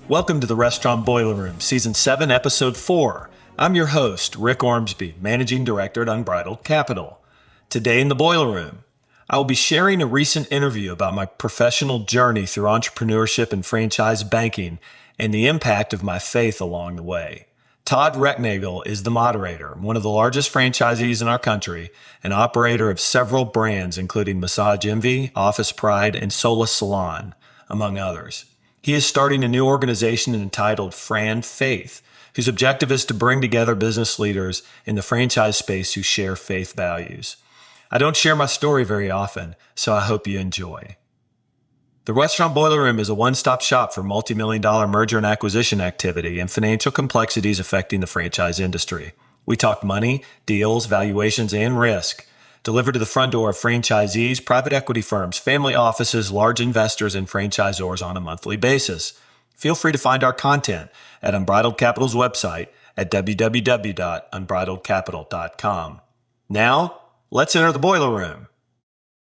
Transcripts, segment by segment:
Welcome to the Restaurant Boiler Room, Season 7, Episode 4. I'm your host, Rick Ormsby, Managing Director at Unbridled Capital. Today in the Boiler Room, I will be sharing a recent interview about my professional journey through entrepreneurship and franchise banking and the impact of my faith along the way. Todd Recknagel is the moderator, one of the largest franchisees in our country, and operator of several brands including Massage Envy, Office Pride, and Sola Salon, among others. He is starting a new organization entitled Fran Faith, whose objective is to bring together business leaders in the franchise space who share faith values. I don't share my story very often, so I hope you enjoy. The Restaurant Boiler Room is a one-stop shop for multi-million-dollar merger and acquisition activity and financial complexities affecting the franchise industry. We talk money, deals, valuations, and risk. Delivered to the front door of franchisees, private equity firms, family offices, large investors, and franchisors on a monthly basis. Feel free to find our content at Unbridled Capital's website at www.unbridledcapital.com. Now, let's enter the boiler room.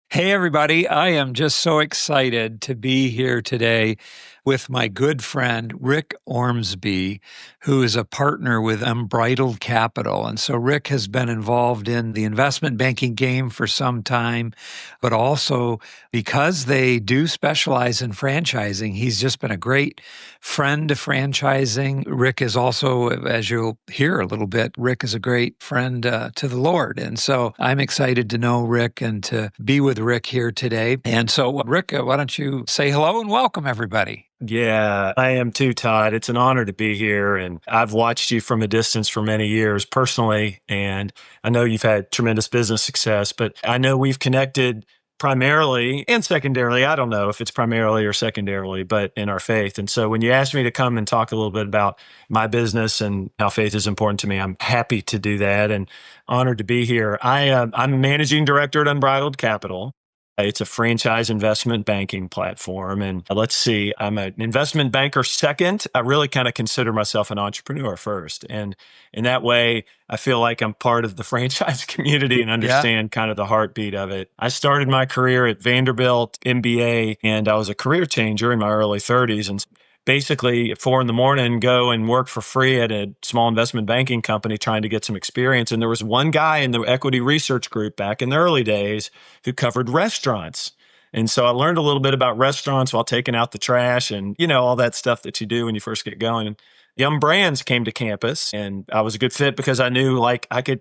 Hey, everybody. I am just so excited to be here today with my good friend, Rick Ormsby, who is a partner with Unbridled Capital. And so Rick has been involved in the investment banking game for some time, but also because they do specialize in franchising, he's just been a great friend to franchising. Rick is also, as you'll hear a little bit, Rick is a great friend to the Lord. And so I'm excited to know Rick and to be with Rick here today. And so, Rick, why don't you say hello and welcome everybody? Yeah, I am too, Todd. It's an honor to be here. And I've watched you from a distance for many years personally. And I know you've had tremendous business success, but I know we've connected primarily and secondarily. I don't know if it's primarily or secondarily, but in our faith. And so when you asked me to come and talk a little bit about my business and how faith is important to me, I'm happy to do that and honored to be here. I'm managing director at Unbridled Capital. It's a franchise investment banking platform. And let's see, I'm an investment banker second. I really kind of consider myself an entrepreneur first. And in that way, I feel like I'm part of the franchise community and understand kind of the heartbeat of it. I started my career at Vanderbilt, MBA, and I was a career changer in my early 30s. And basically at 4 a.m, go and work for free at a small investment banking company trying to get some experience. And there was one guy in the equity research group back in the early days who covered restaurants. And so I learned a little bit about restaurants while taking out the trash and, all that stuff that you do when you first get going. And Yum Brands came to campus and I was a good fit because I knew I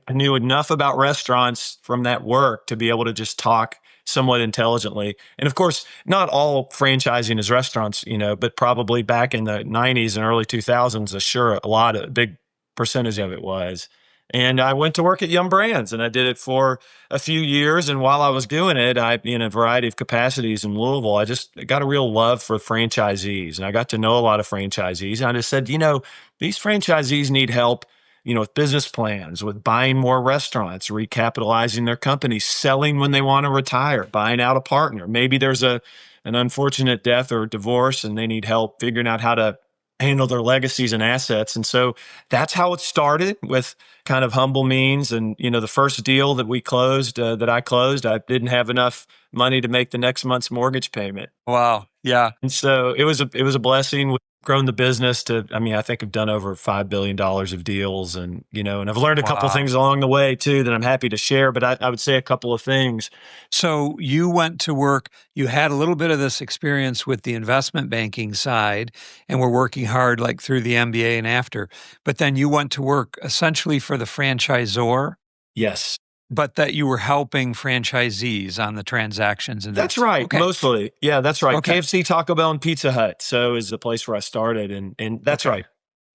knew enough about restaurants from that work to be able to just talk somewhat intelligently. And of course, not all franchising is restaurants, but probably back in the 90s and early 2000s, a big percentage of it was. And I went to work at Yum Brands and I did it for a few years. And while I was doing it, in a variety of capacities in Louisville, I just got a real love for franchisees. And I got to know a lot of franchisees. And I just said, these franchisees need help with business plans, with buying more restaurants, recapitalizing their companies, selling when they want to retire, buying out a partner. Maybe there's an unfortunate death or divorce and they need help figuring out how to handle their legacies and assets. And so that's how it started with kind of humble means. And, the first deal that I closed, I didn't have enough money to make the next month's mortgage payment. Wow. Yeah. And so it was a blessing. We've grown the business to, I think I've done over $5 billion of deals and, and I've learned a couple of things along the way too, that I'm happy to share, but I would say a couple of things. So you went to work, you had a little bit of this experience with the investment banking side and were working hard like through the MBA and after, but then you went to work essentially for the franchisor. Yes. But that you were helping franchisees on the transactions. And that's right. Okay. Mostly. Yeah, that's right. Okay. KFC, Taco Bell, and Pizza Hut. So is the place where I started. And that's right.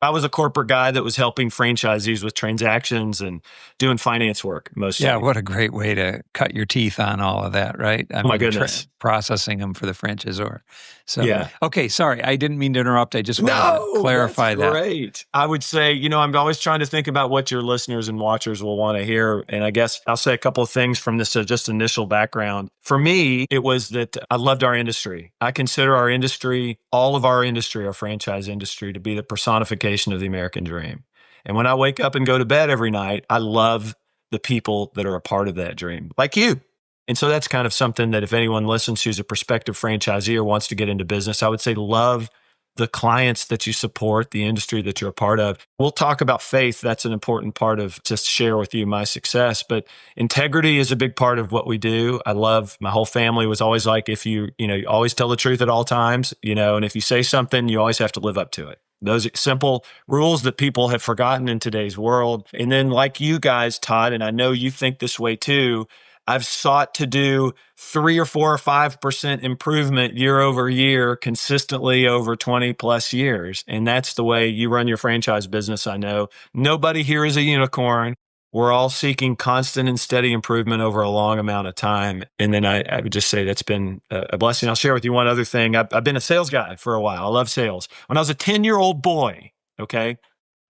I was a corporate guy that was helping franchisees with transactions and doing finance work mostly. Yeah, what a great way to cut your teeth on all of that, right? My goodness. Processing them for the franchisor. So, yeah. Okay, sorry, I didn't mean to interrupt. I just wanted to clarify that. Great. I would say, I'm always trying to think about what your listeners and watchers will want to hear. And I guess I'll say a couple of things from this just initial background. For me, it was that I loved our industry. I consider our industry, all of our industry, our franchise industry, to be the personification of the American dream. And when I wake up and go to bed every night, I love the people that are a part of that dream, like you. And so that's kind of something that if anyone listens who's a prospective franchisee or wants to get into business, I would say love the clients that you support, the industry that you're a part of. We'll talk about faith. That's an important part of just share with you my success. But integrity is a big part of what we do. I love my whole family was always like, if you always tell the truth at all times, and if you say something, you always have to live up to it. Those simple rules that people have forgotten in today's world. And then like you guys, Todd, and I know you think this way too, I've sought to do 3 or 4 or 5% improvement year over year consistently over 20 plus years. And that's the way you run your franchise business. I know nobody here is a unicorn. We're all seeking constant and steady improvement over a long amount of time. And then I would just say that's been a blessing. I'll share with you one other thing. I've been a sales guy for a while. I love sales. When I was a 10-year-old boy, okay,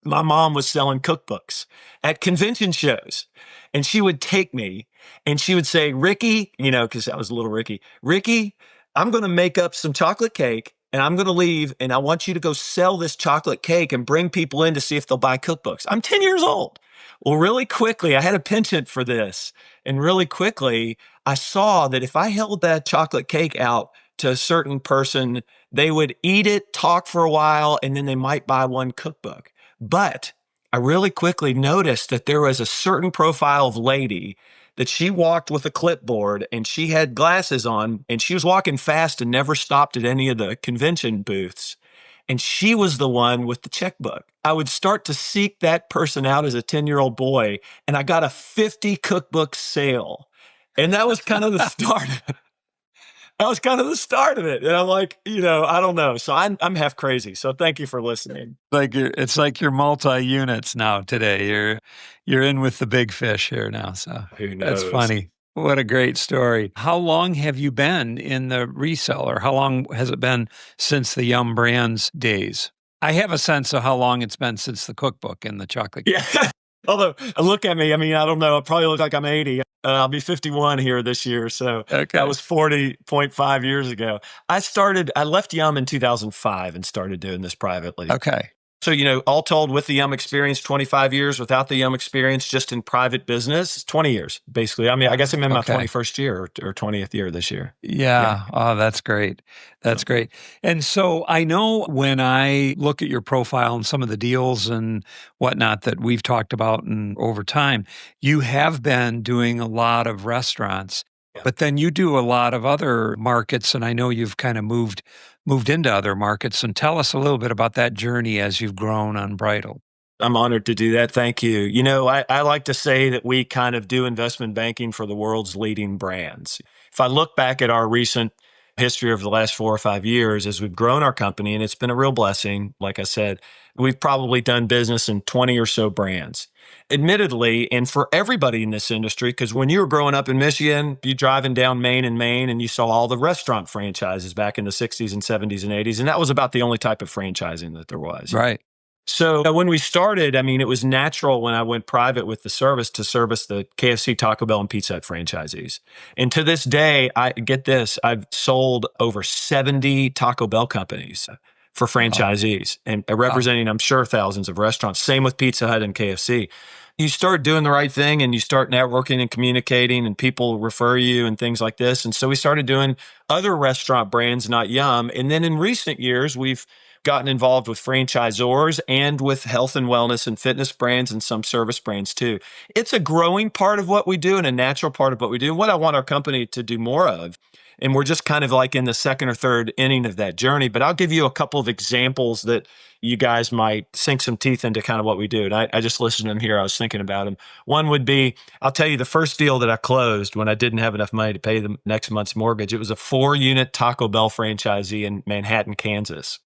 my mom was selling cookbooks at convention shows. And she would take me and she would say, Ricky, because I was a little Ricky, I'm going to make up some chocolate cake and I'm going to leave. And I want you to go sell this chocolate cake and bring people in to see if they'll buy cookbooks. I'm 10 years old. Well, really quickly, I had a penchant for this. And really quickly, I saw that if I held that chocolate cake out to a certain person, they would eat it, talk for a while, and then they might buy one cookbook. But I really quickly noticed that there was a certain profile of lady that she walked with a clipboard and she had glasses on and she was walking fast and never stopped at any of the convention booths. And she was the one with the checkbook. I would start to seek that person out as a 10-year-old boy, and I got a 50 cookbook sale. And that was kind of the start. That was kind of the start of it. And I'm like, I don't know. So I'm half crazy. So thank you for listening. It's like you're multi-units now today. You're in with the big fish here now. So Who knows? That's funny. What a great story. How long have you been in the reseller? How long has it been since the Yum Brands days? I have a sense of how long it's been since the cookbook and the chocolate cake. Yeah. Although, look at me. I mean, I don't know. I probably look like I'm 80. I'll be 51 here this year. So That was 40.5 years ago. I left Yum in 2005 and started doing this privately. Okay. So, all told, with the Yum experience, 25 years. Without the Yum experience, just in private business, 20 years, basically. I mean, I guess I'm in my 21st year or 20th year this year. Yeah. Oh, that's great. That's great. And so I know when I look at your profile and some of the deals and whatnot that we've talked about and over time, you have been doing a lot of restaurants, but then you do a lot of other markets. And I know you've kind of moved into other markets. And tell us a little bit about that journey as you've grown Unbridled. I'm honored to do that. Thank you. I like to say that we kind of do investment banking for the world's leading brands. If I look back at our recent history over the last 4 or 5 years, as we've grown our company, and it's been a real blessing, like I said, we've probably done business in 20 or so brands. Admittedly, and for everybody in this industry, because when you were growing up in Michigan, you driving down Main and Main, and you saw all the restaurant franchises back in the 60s and 70s and 80s, and that was about the only type of franchising that there was. Right. So when we started, I mean, it was natural when I went private with the service to service the KFC, Taco Bell, and Pizza Hut franchisees. And to this day, I've sold over 70 Taco Bell companies for franchisees and representing, I'm sure, thousands of restaurants. Same with Pizza Hut and KFC. You start doing the right thing and you start networking and communicating and people refer you and things like this. And so we started doing other restaurant brands, not Yum. And then in recent years, we've gotten involved with franchisors and with health and wellness and fitness brands and some service brands too. It's a growing part of what we do and a natural part of what we do. And what I want our company to do more of, and we're just kind of like in the second or third inning of that journey, but I'll give you a couple of examples that you guys might sink some teeth into kind of what we do. And I just listened to them here. I was thinking about them. One would be, I'll tell you the first deal that I closed when I didn't have enough money to pay the next month's mortgage. It was a 4-unit Taco Bell franchisee in Manhattan, Kansas.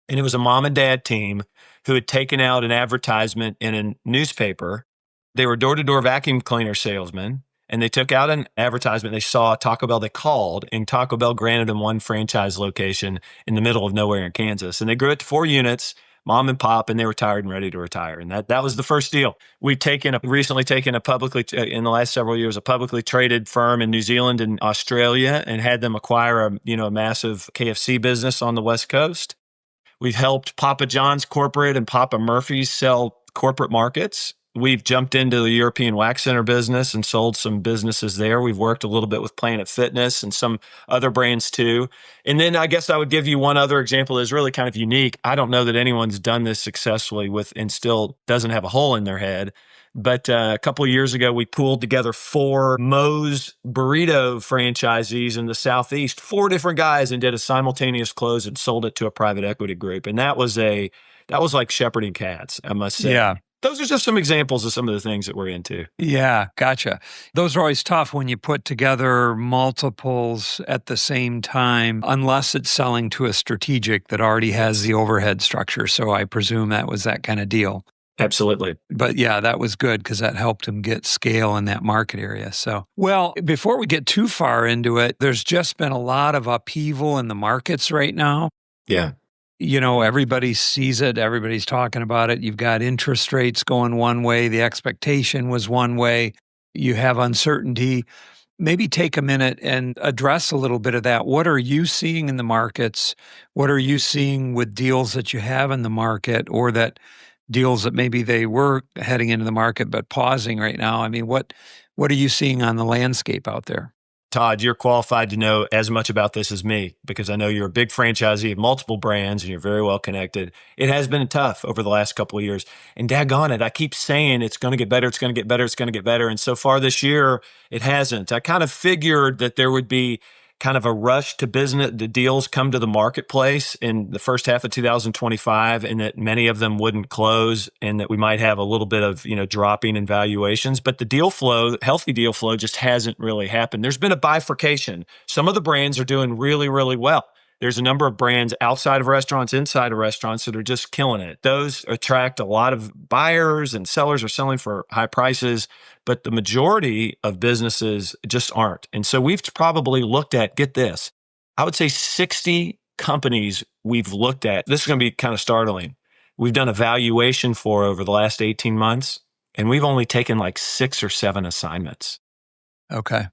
And it was a mom and dad team who had taken out an advertisement in a newspaper. They were door-to-door vacuum cleaner salesmen, and they took out an advertisement. They saw Taco Bell. They called, and Taco Bell granted them one franchise location in the middle of nowhere in Kansas. And they grew it to 4 units, mom and pop, and they were tired and ready to retire. And that was the first deal. We've recently taken in the last several years, a publicly traded firm in New Zealand and Australia and had them acquire a massive KFC business on the West Coast. We've helped Papa John's corporate and Papa Murphy's sell corporate markets We've jumped into the European Wax Center business and sold some businesses there. We've worked a little bit with Planet Fitness and some other brands too. And then I guess I would give you one other example that's really kind of unique. I don't know that anyone's done this successfully with and still doesn't have a hole in their head. But a couple of years ago, we pooled together 4 Moe's burrito franchisees in the Southeast, 4 different guys, and did a simultaneous close and sold it to a private equity group. And that was like shepherding cats, I must say. Yeah. Those are just some examples of some of the things that we're into. Yeah, gotcha. Those are always tough when you put together multiples at the same time, unless it's selling to a strategic that already has the overhead structure. So I presume that was that kind of deal. Absolutely. But yeah, that was good because that helped him get scale in that market area. So, well, before we get too far into it, there's just been a lot of upheaval in the markets right now. Yeah. Everybody sees it. Everybody's talking about it. You've got interest rates going one way. The expectation was one way. You have uncertainty. Maybe take a minute and address a little bit of that. What are you seeing in the markets? What are you seeing with deals that you have in the market, or that deals that maybe they were heading into the market but pausing right now? I mean, what are you seeing on the landscape out there? Todd, you're qualified to know as much about this as me because I know you're a big franchisee of multiple brands and you're very well connected. It has been tough over the last couple of years. And daggone it, I keep saying it's going to get better, it's going to get better, it's going to get better. And so far this year, it hasn't. I kind of figured that there would be kind of a rush to business, the deals come to the marketplace in the first half of 2025, and that many of them wouldn't close, and that we might have a little bit of, dropping in valuations. But the deal flow, healthy deal flow, just hasn't really happened. There's been a bifurcation. Some of the brands are doing really, really well. There's a number of brands outside of restaurants, inside of restaurants that are just killing it. Those attract a lot of buyers, and sellers are selling for high prices, but the majority of businesses just aren't. And so we've probably looked at, get this, I would say 60 companies we've looked at. This is going to be kind of startling. We've done a valuation for over the last 18 months, and we've only taken like 6 or 7 assignments. Okay.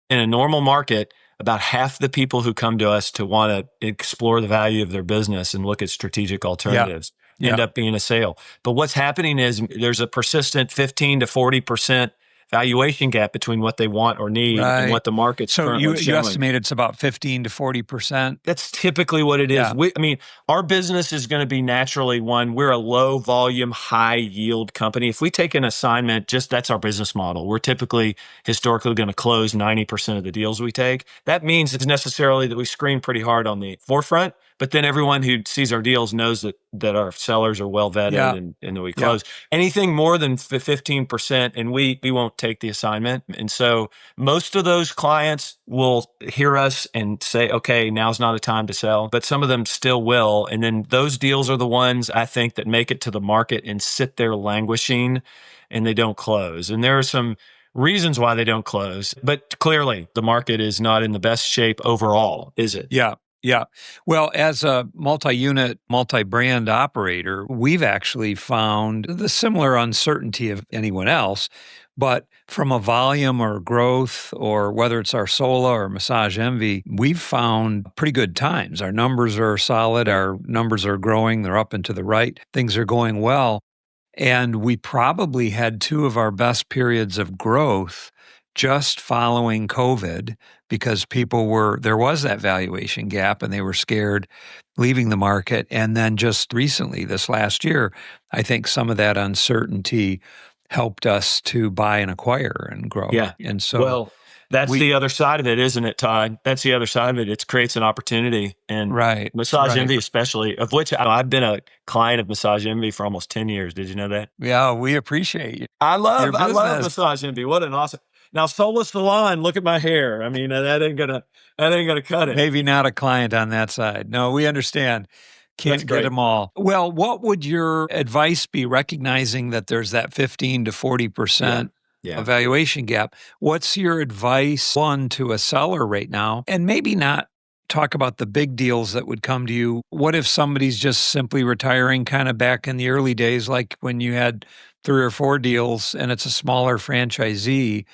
In a normal market, about half the people who come to us to want to explore the value of their business and look at strategic alternatives end up being a sale. But what's happening is there's a persistent 15 to 40% valuation gap between what they want or need and what the market's currently showing. You estimate it's about 15 to 40%? That's typically what it is. Yeah. Our business is going to be naturally we're a low volume, high yield company. If we take an assignment, that's our business model. We're typically historically going to close 90% of the deals we take. That means it's necessarily that we screen pretty hard on the forefront, but then everyone who sees our deals knows that our sellers are well vetted and that we close. Anything more than 15%, and we won't take the assignment. And so most of those clients will hear us and say, okay, now's not a time to sell, but some of them still will. And then those deals are the ones I think that make it to the market and sit there languishing and they don't close. And there are some reasons why they don't close, but clearly the market is not in the best shape overall, is it? Yeah. Yeah. Well, as a multi-unit, multi-brand operator, we've actually found the similar uncertainty of anyone else, but from a volume or growth, or whether it's our Sola or Massage Envy, we've found pretty good times. Our numbers are solid. Our numbers are growing. They're up and to the right. Things are going well. And we probably had 2 of our best periods of growth just following COVID, because there was that valuation gap and they were scared leaving the market. And then just recently, this last year, I think some of that uncertainty helped us to buy and acquire and grow. Yeah. And so, that's the other side of it, isn't it, Todd? That's the other side of it. It creates an opportunity. And Massage Envy especially, of which I've been a client of Massage Envy for almost 10 years. Did you know that? Yeah, we appreciate you. I love Massage Envy. What an awesome. Now, Sola Salon, look at my hair. That ain't gonna cut it. Maybe not a client on that side. No, we understand. Can't get them all. Well, what would your advice be, recognizing that there's that 15 to 40% valuation gap? What's your advice, one, to a seller right now? And maybe not talk about the big deals that would come to you. What if somebody's just simply retiring, kind of back in the early days, like when you had 3 or 4 deals and it's a smaller franchisee?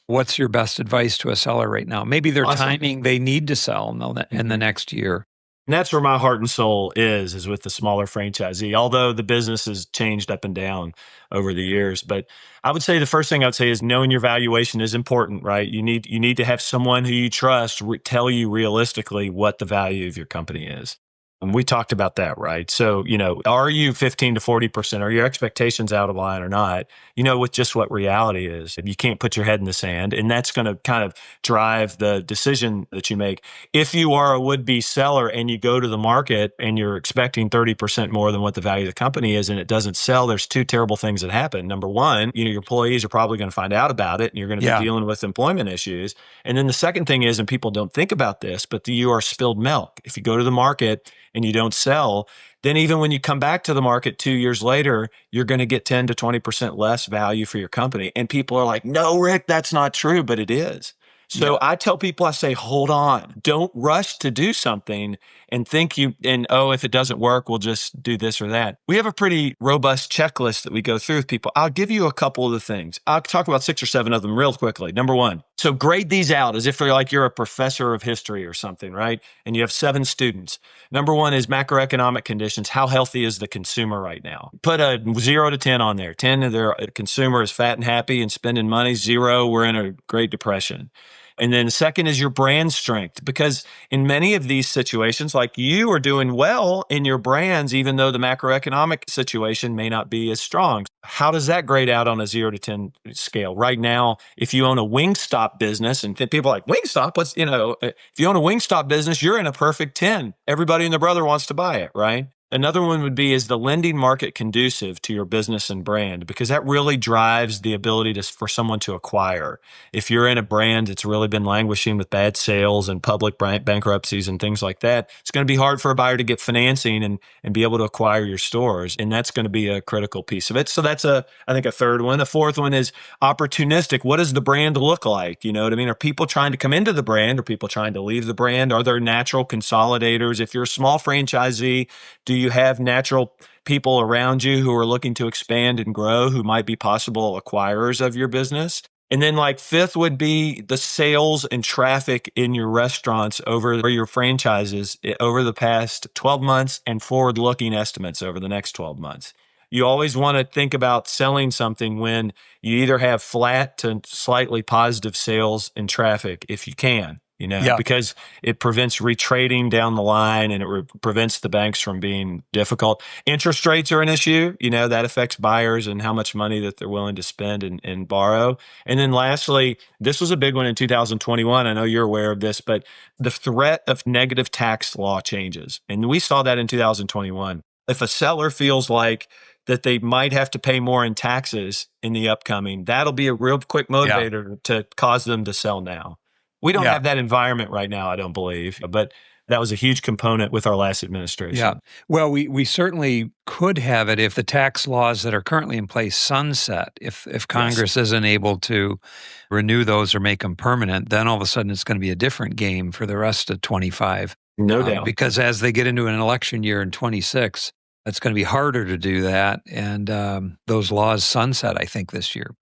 What's your best advice to a seller right now? Maybe they're timing, they need to sell in the next year. And that's where my heart and soul is with the smaller franchisee, although the business has changed up and down over the years. But I would say the first thing I'd say is knowing your valuation is important, right? You need to have someone who you trust tell you realistically what the value of your company is. And we talked about that, right? So, are you 15 to 40%? Are your expectations out of line or not? With just what reality is. You can't put your head in the sand. And that's going to kind of drive the decision that you make. If you are a would-be seller and you go to the market and you're expecting 30% more than what the value of the company is and it doesn't sell, there's two terrible things that happen. Number one, your employees are probably going to find out about it and you're going to be dealing with employment issues. And then the second thing is, and people don't think about this, but you are spilled milk. If you go to the market and you don't sell, then even when you come back to the market 2 years later, you're going to get 10 to 20% less value for your company. And people are like, no, Rick, that's not true, but it is. So I tell people, I say, hold on, don't rush to do something and think if it doesn't work, we'll just do this or that. We have a pretty robust checklist that we go through with people. I'll give you a couple of the things. I'll talk about 6 or 7 of them real quickly. Number one, so grade these out as if you're a professor of history or something, right? And you have 7 students. Number one is macroeconomic conditions. How healthy is the consumer right now? Put a 0 to 10 on there. 10, their consumer is fat and happy and spending money. 0, we're in a Great Depression. And then second is your brand strength, because in many of these situations, like you are doing well in your brands, even though the macroeconomic situation may not be as strong. How does that grade out on a 0 to 10 scale? Right now, if you own a Wingstop business, and people are like, Wingstop, if you own a Wingstop business, you're in a perfect 10. Everybody and their brother wants to buy it, right? Another one would be, is the lending market conducive to your business and brand? Because that really drives the ability for someone to acquire. If you're in a brand that's really been languishing with bad sales and public bankruptcies and things like that, it's going to be hard for a buyer to get financing and be able to acquire your stores. And that's going to be a critical piece of it. So that's I think a third one. The fourth one is opportunistic. What does the brand look like? You know what I mean? Are people trying to come into the brand? Are people trying to leave the brand? Are there natural consolidators? If you're a small franchisee, do you have natural people around you who are looking to expand and grow, who might be possible acquirers of your business? And then fifth would be the sales and traffic in your restaurants or your franchises over the past 12 months and forward-looking estimates over the next 12 months. You always want to think about selling something when you either have flat to slightly positive sales and traffic, if you can. Because it prevents retrading down the line and it prevents the banks from being difficult. Interest rates are an issue. That affects buyers and how much money that they're willing to spend and borrow. And then lastly, this was a big one in 2021. I know you're aware of this, but the threat of negative tax law changes. And we saw that in 2021. If a seller feels like that they might have to pay more in taxes in the upcoming, that'll be a real quick motivator to cause them to sell now. We don't have that environment right now, I don't believe, but that was a huge component with our last administration. Yeah. Well, we certainly could have it if the tax laws that are currently in place sunset. If Congress isn't able to renew those or make them permanent, then all of a sudden it's going to be a different game for the rest of 25. No doubt. Because as they get into an election year in 26, it's going to be harder to do that. And those laws sunset, I think, this year.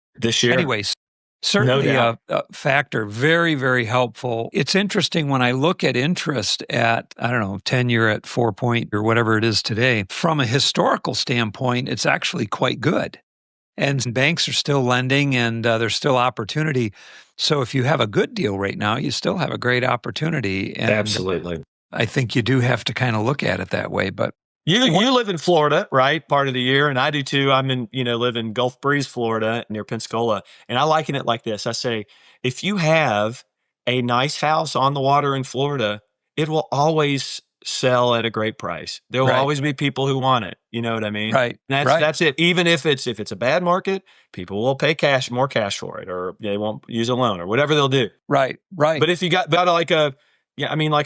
Anyways. Certainly a factor, very, very helpful. It's interesting when I look at interest at, 10-year at 4 point or whatever it is today, from a historical standpoint, it's actually quite good. And banks are still lending and there's still opportunity. So if you have a good deal right now, you still have a great opportunity. And absolutely. I think you do have to kind of look at it that way. But you live in Florida, right? Part of the year, and I do too. Live in Gulf Breeze, Florida, near Pensacola, and I liken it like this. I say, if you have a nice house on the water in Florida, it will always sell at a great price. There will always be people who want it. You know what I mean? Right. And that's it. Even if it's a bad market, people will pay more cash for it, or they won't use a loan or whatever they'll do. Right. But if you got like a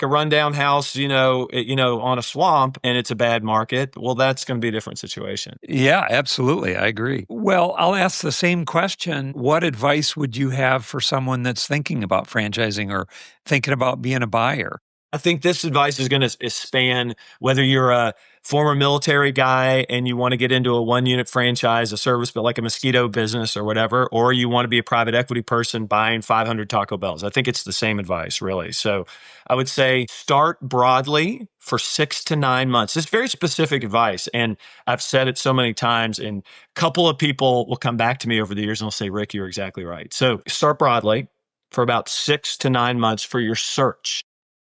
rundown house, on a swamp and it's a bad market, well, that's going to be a different situation. Yeah, absolutely. I agree. Well, I'll ask the same question. What advice would you have for someone that's thinking about franchising or thinking about being a buyer? I think this advice is going to span whether you're a former military guy and you want to get into a one unit franchise, a service, but like a mosquito business or whatever, or you want to be a private equity person buying 500 Taco Bells. I think it's the same advice, really. So I would say start broadly for 6 to 9 months. It's very specific advice. And I've said it so many times, and a couple of people will come back to me over the years and they'll say, Rick, you're exactly right. So start broadly for about 6 to 9 months for your search.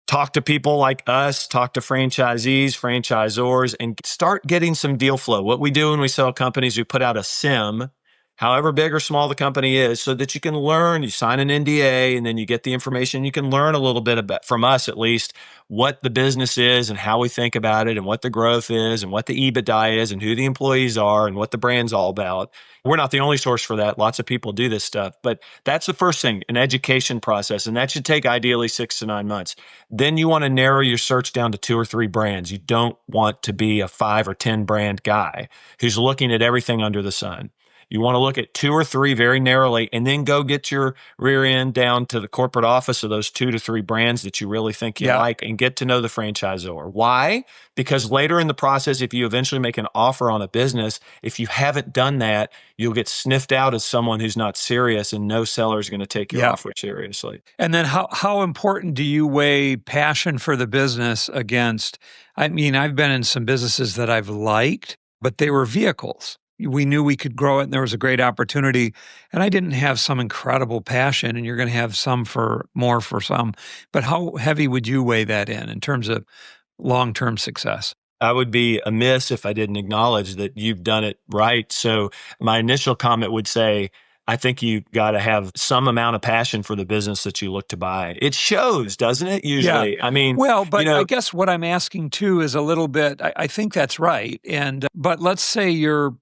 Talk to people like us, talk to franchisees, franchisors, and start getting some deal flow. What we do when we sell companies, we put out a SIM, however big or small the company is, so that you can learn. You sign an NDA and then you get the information. You can learn a little bit about, from us at least, what the business is and how we think about it and what the growth is and what the EBITDA is and who the employees are and what the brand's all about. We're not the only source for that. Lots of people do this stuff, but that's the first thing, an education process. And that should take ideally 6 to 9 months. Then you want to narrow your search down to 2 or 3 brands. You don't want to be a 5 or 10 brand guy who's looking at everything under the sun. You want to look at 2 or 3 very narrowly and then go get your rear end down to the corporate office of those 2 to 3 brands that you really think you like and get to know the franchisor. Why? Because later in the process, if you eventually make an offer on a business, if you haven't done that, you'll get sniffed out as someone who's not serious, and no seller is going to take your offer seriously. And then how important do you weigh passion for the business against, I mean, I've been in some businesses that I've liked, but they were vehicles. We knew we could grow it and there was a great opportunity, and I didn't have some incredible passion, and you're going to have some for more for some. But how heavy would you weigh that in terms of long-term success? I would be amiss if I didn't acknowledge that you've done it right. So my initial comment would say, I think you've got to have some amount of passion for the business that you look to buy. It shows, doesn't it? Usually. I mean, well, but I guess what I'm asking too is a little bit, I think that's right. But let's say you're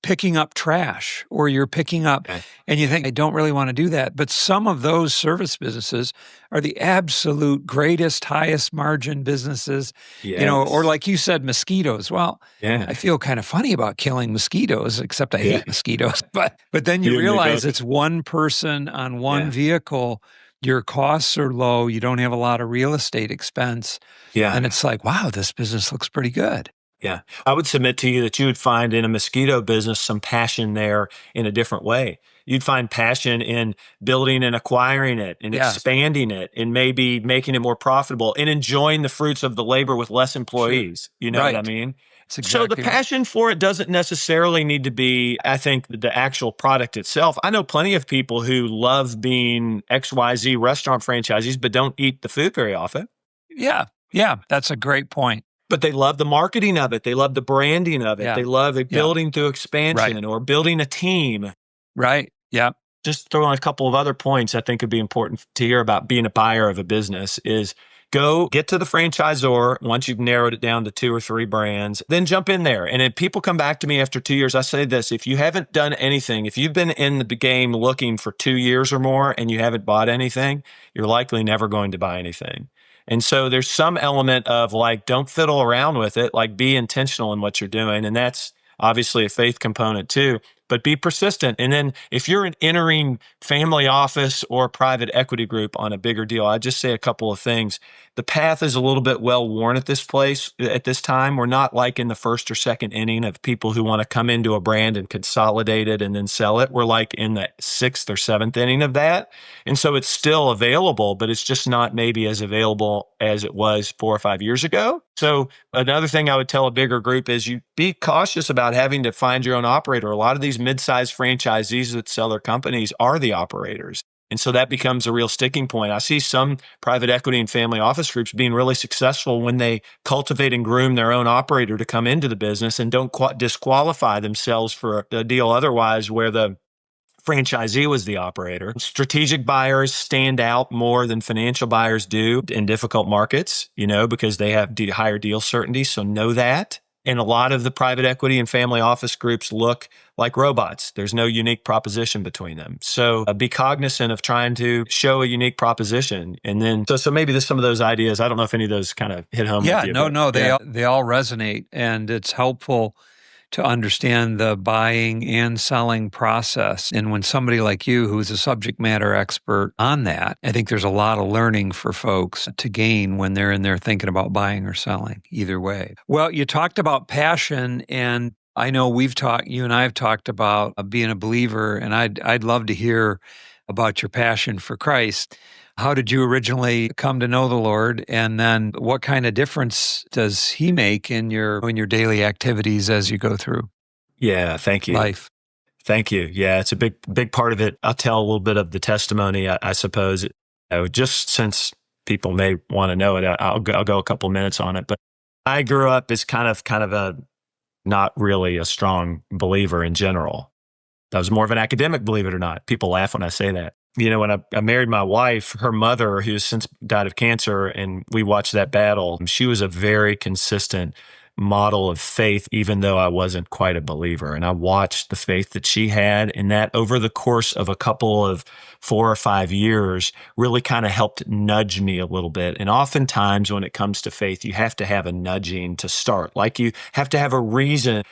picking up trash or you're picking up and you think, I don't really want to do that. But some of those service businesses are the absolute greatest, highest margin businesses, or like you said, mosquitoes. Well, I feel kind of funny about killing mosquitoes, except I hate mosquitoes. But then you realize it's one person on one vehicle. Your costs are low. You don't have a lot of real estate expense. And it's like, wow, this business looks pretty good. Yeah. I would submit to you that you would find in a mosquito business some passion there in a different way. You'd find passion in building and acquiring it and expanding it and maybe making it more profitable and enjoying the fruits of the labor with less employees. You know what I mean? So the passion for it doesn't necessarily need to be, I think, the actual product itself. I know plenty of people who love being XYZ restaurant franchisees, but don't eat the food very often. Yeah, that's a great point. But they love the marketing of it. They love the branding of it. They love it building through expansion or building a team. Right. Yeah. Just throw in a couple of other points I think would be important to hear about being a buyer of a business is go get to the franchisor once you've narrowed it down to 2 or 3 brands, then jump in there. And if people come back to me after 2 years, I say this, if you haven't done anything, if you've been in the game looking for 2 years or more and you haven't bought anything, you're likely never going to buy anything. And so there's some element of like, don't fiddle around with it, like be intentional in what you're doing. And that's obviously a faith component too, but be persistent. And then if you're an entering family office or private equity group on a bigger deal, I'd just say a couple of things. The path is a little bit well worn at this time. We're not like in the first or second inning of people who want to come into a brand and consolidate it and then sell it. We're like in the 6th or 7th inning of that. And so it's still available, but it's just not maybe as available as it was 4 or 5 years ago. So another thing I would tell a bigger group is you be cautious about having to find your own operator. A lot of these mid-sized franchisees that sell their companies are the operators. And so that becomes a real sticking point. I see some private equity and family office groups being really successful when they cultivate and groom their own operator to come into the business and don't disqualify themselves for a deal otherwise where the franchisee was the operator. Strategic buyers stand out more than financial buyers do in difficult markets, because they have higher deal certainty. So know that. And a lot of the private equity and family office groups look like robots. There's no unique proposition between them. So be cognizant of trying to show a unique proposition. And then, so maybe there's some of those ideas. I don't know if any of those kind of hit home with you. They all resonate, and it's helpful to understand the buying and selling process. And when somebody like you, who's a subject matter expert on that, I think there's a lot of learning for folks to gain when they're in there thinking about buying or selling, either way. Well, you talked about passion, and I know you and I have talked about being a believer, and I'd love to hear about your passion for Christ. How did you originally come to know the Lord? And then what kind of difference does he make in your daily activities as you go through Yeah, thank you. life? Thank you. Yeah, it's a big part of it. I'll tell a little bit of the testimony, I suppose. Just since people may want to know it, I'll go a couple minutes on it. But I grew up as kind of a not really a strong believer in general. I was more of an academic, believe it or not. People laugh when I say that. When I married my wife, her mother, who has since died of cancer, and we watched that battle, she was a very consistent model of faith, even though I wasn't quite a believer. And I watched the faith that she had, and that over the course of a couple of 4 or 5 years really kind of helped nudge me a little bit. And oftentimes when it comes to faith, you have to have a nudging to start. Like you have to have a reason.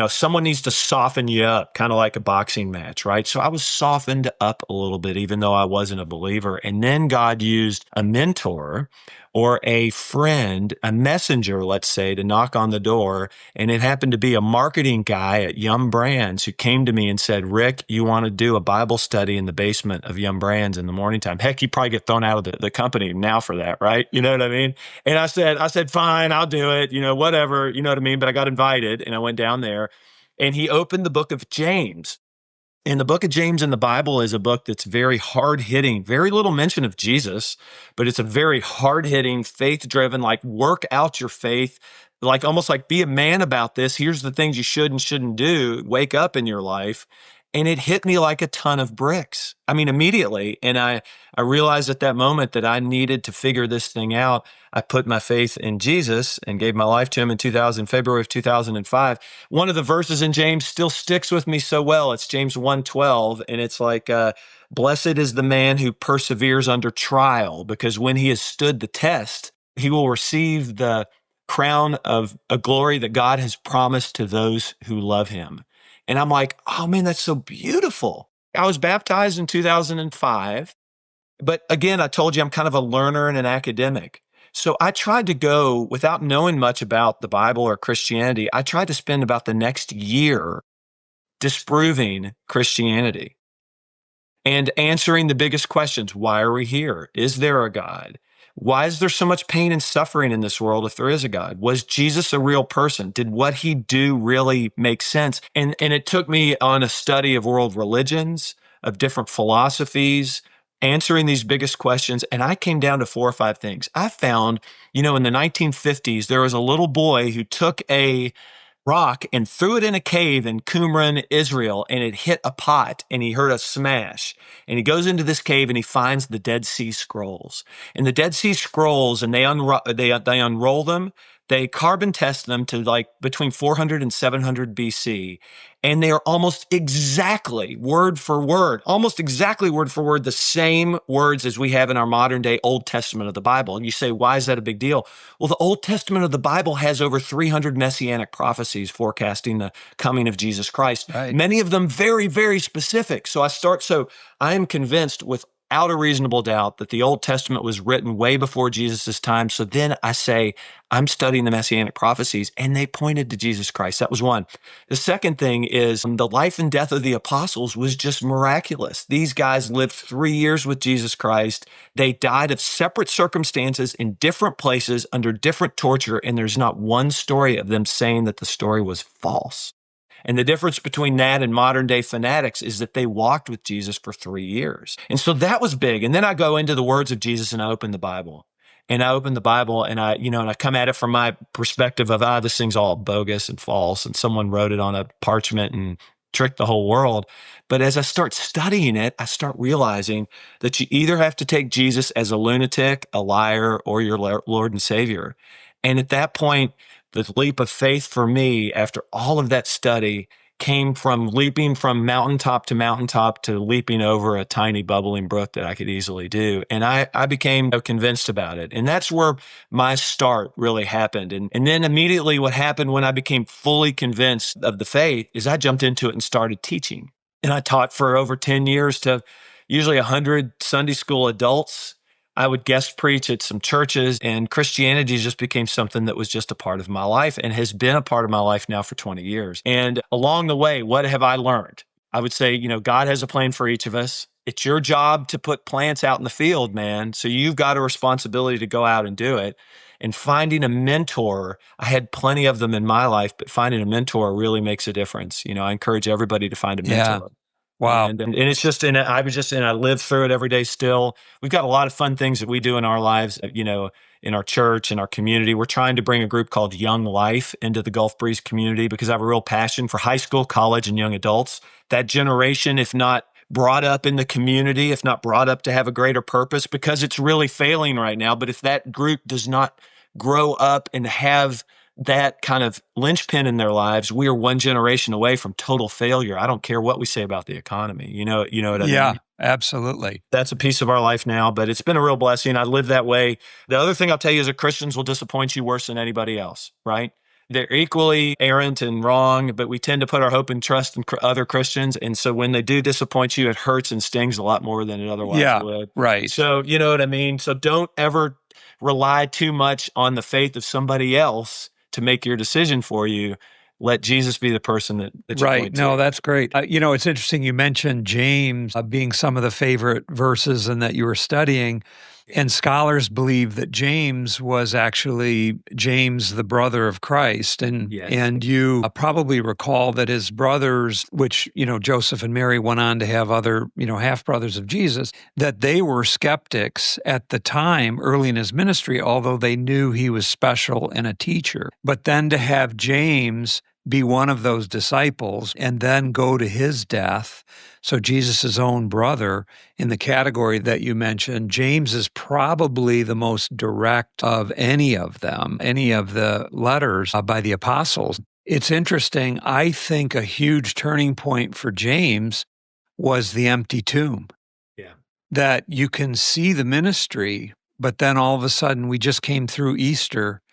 Someone needs to soften you up, kind of like a boxing match, right? So I was softened up a little bit, even though I wasn't a believer. And then God used a mentor or a friend, a messenger, let's say, to knock on the door. And it happened to be a marketing guy at Yum Brands who came to me and said, Rick, you want to do a Bible study in the basement of Yum Brands in the morning time? Heck, you probably get thrown out of the company now for that, right? You know what I mean? And I said, fine, I'll do it, whatever, you know what I mean? But I got invited and I went down there, and he opened the book of James. And the book of James in the Bible is a book that's very hard-hitting, very little mention of Jesus, but it's a very hard-hitting, faith-driven, like work out your faith, like almost like be a man about this. Here's the things you should and shouldn't do. Wake up in your life. And it hit me like a ton of bricks. I mean, immediately. And I realized at that moment that I needed to figure this thing out. I put my faith in Jesus and gave my life to him in February of 2005. One of the verses in James still sticks with me so well. It's James 1:12, and it's like, blessed is the man who perseveres under trial, because when he has stood the test, he will receive the crown of a glory that God has promised to those who love him. And I'm like, oh man, that's so beautiful. I was baptized in 2005. But again, I told you I'm kind of a learner and an academic. So I tried to go, without knowing much about the Bible or Christianity, I tried to spend about the next year disproving Christianity and answering the biggest questions. Why are we here? Is there a God? Why is there so much pain and suffering in this world if there is a God? Was Jesus a real person? Did what he do really make sense? And it took me on a study of world religions, of different philosophies, answering these biggest questions. And I came down to 4 or 5 things. I found, in the 1950s, there was a little boy who took a rock and threw it in a cave in Qumran, Israel, and it hit a pot, and he heard a smash. And he goes into this cave and he finds the Dead Sea Scrolls. And the Dead Sea Scrolls, and they unroll them, they carbon test them to like between 400 and 700 BC. And they are almost exactly word for word, the same words as we have in our modern day Old Testament of the Bible. And you say, why is that a big deal? Well, the Old Testament of the Bible has over 300 messianic prophecies forecasting the coming of Jesus Christ. Right. Many of them very, very specific. So I am convinced without a reasonable doubt that the Old Testament was written way before Jesus' time. So then I say, I'm studying the messianic prophecies, and they pointed to Jesus Christ. That was one. The second thing is the life and death of the apostles was just miraculous. These guys lived 3 years with Jesus Christ. They died of separate circumstances in different places under different torture, and there's not one story of them saying that the story was false. And the difference between that and modern day fanatics is that they walked with Jesus for 3 years. And so that was big. And then I go into the words of Jesus and I open the Bible. And I come at it from my perspective of, this thing's all bogus and false. And someone wrote it on a parchment and tricked the whole world. But as I start studying it, I start realizing that you either have to take Jesus as a lunatic, a liar, or your Lord and Savior. And at that point, the leap of faith for me, after all of that study, came from leaping from mountaintop to leaping over a tiny bubbling brook that I could easily do. And I became convinced about it. And that's where my start really happened. And then immediately what happened when I became fully convinced of the faith is I jumped into it and started teaching. And I taught for over 10 years to usually 100 Sunday school adults. I would guest preach at some churches, and Christianity just became something that was just a part of my life and has been a part of my life now for 20 years. And along the way, what have I learned? I would say, God has a plan for each of us. It's your job to put plants out in the field, man. So you've got a responsibility to go out and do it. And finding a mentor, I had plenty of them in my life, but finding a mentor really makes a difference. I encourage everybody to find a Yeah. mentor. Wow. And it's just, I live through it every day still. We've got a lot of fun things that we do in our lives, in our church, in our community. We're trying to bring a group called Young Life into the Gulf Breeze community because I have a real passion for high school, college, and young adults. That generation, if not brought up in the community, if not brought up to have a greater purpose, because it's really failing right now. But if that group does not grow up and have that kind of linchpin in their lives, we are one generation away from total failure. I don't care what we say about the economy. You know what I mean? Yeah, absolutely. That's a piece of our life now, but it's been a real blessing. I live that way. The other thing I'll tell you is that Christians will disappoint you worse than anybody else, right? They're equally errant and wrong, but we tend to put our hope and trust in other Christians. And so when they do disappoint you, it hurts and stings a lot more than it otherwise would. Right. So, you know what I mean? So don't ever rely too much on the faith of somebody else to make your decision for you. Let Jesus be the person that you point to. No, that's great. It's interesting you mentioned James being some of the favorite verses and that you were studying. And scholars believe that James was actually James, the brother of Christ. And Yes. and you probably recall that his brothers, which, Joseph and Mary went on to have other, half-brothers of Jesus, that they were skeptics at the time early in his ministry, although they knew he was special and a teacher. But then to have James be one of those disciples and then go to his death. So Jesus' own brother, in the category that you mentioned, James is probably the most direct of any of them, any of the letters by the apostles. It's interesting. I think a huge turning point for James was the empty tomb. Yeah. That you can see the ministry, but then all of a sudden we just came through Easter.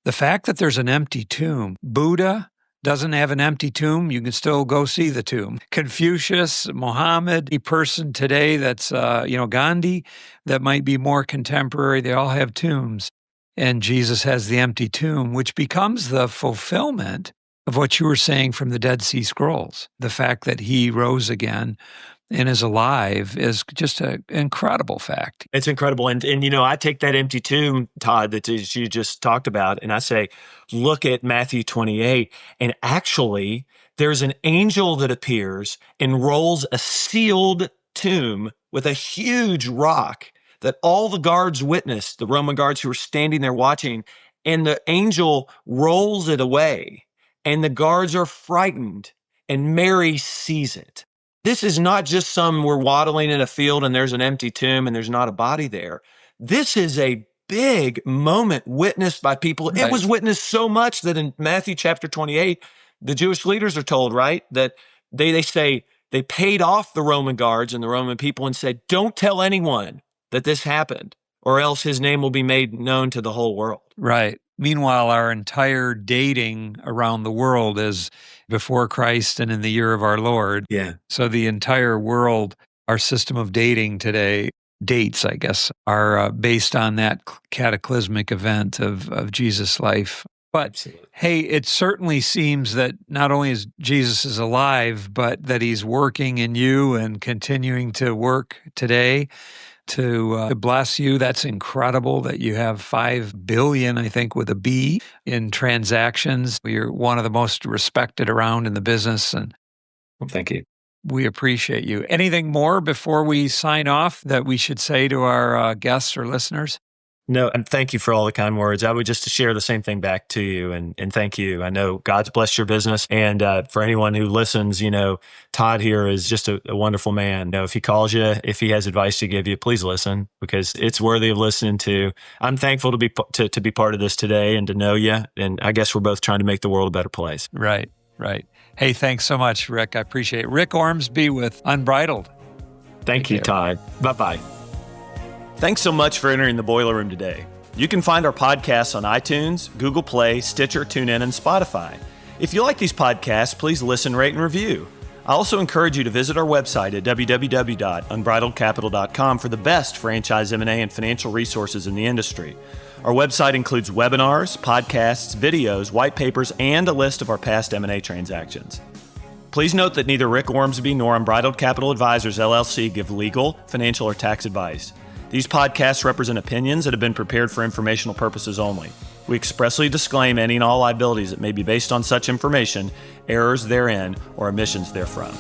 The fact that there's an empty tomb, Buddha doesn't have an empty tomb, you can still go see the tomb. Confucius, Muhammad, a person today that's, Gandhi, that might be more contemporary, they all have tombs. And Jesus has the empty tomb, which becomes the fulfillment of what you were saying from the Dead Sea Scrolls. The fact that he rose again and is alive is just an incredible fact. It's incredible. And I take that empty tomb, Todd, that you just talked about, and I say, look at Matthew 28. And actually, there's an angel that appears and rolls a sealed tomb with a huge rock that all the guards witnessed, the Roman guards who were standing there watching, and the angel rolls it away. And the guards are frightened, and Mary sees it. This is not just we're waddling in a field and there's an empty tomb and there's not a body there. This is a big moment witnessed by people. Right. It was witnessed so much that in Matthew chapter 28, the Jewish leaders are told, right, that they say they paid off the Roman guards and the Roman people and said, don't tell anyone that this happened, or else his name will be made known to the whole world. Right. Meanwhile, our entire dating around the world is before Christ and in the year of our Lord. Yeah. So the entire world, our system of dating today, dates, I guess, are based on that cataclysmic event of Jesus' life. But Absolutely. Hey, it certainly seems that not only is Jesus is alive, but that he's working in you and continuing to work today to bless you. That's incredible that you have 5 billion, I think, with a B in transactions. You're one of the most respected around in the business. And Well, thank you. we appreciate you. Anything more before we sign off that we should say to our guests or listeners? No, and thank you for all the kind words. I would just share the same thing back to you and thank you. I know God's blessed your business. And for anyone who listens, Todd here is just a wonderful man. If he calls you, if he has advice to give you, please listen because it's worthy of listening to. I'm thankful to be part of this today and to know you. And I guess we're both trying to make the world a better place. Right. Hey, thanks so much, Rick. I appreciate it. Rick Ormsby with Unbridled. Thank you, Todd. Bye-bye. Thanks so much for entering the Boiler Room today. You can find our podcasts on iTunes, Google Play, Stitcher, TuneIn, and Spotify. If you like these podcasts, please listen, rate, and review. I also encourage you to visit our website at www.unbridledcapital.com for the best franchise M&A and financial resources in the industry. Our website includes webinars, podcasts, videos, white papers, and a list of our past M&A transactions. Please note that neither Rick Ormsby nor Unbridled Capital Advisors LLC give legal, financial, or tax advice. These podcasts represent opinions that have been prepared for informational purposes only. We expressly disclaim any and all liabilities that may be based on such information, errors therein, or omissions therefrom.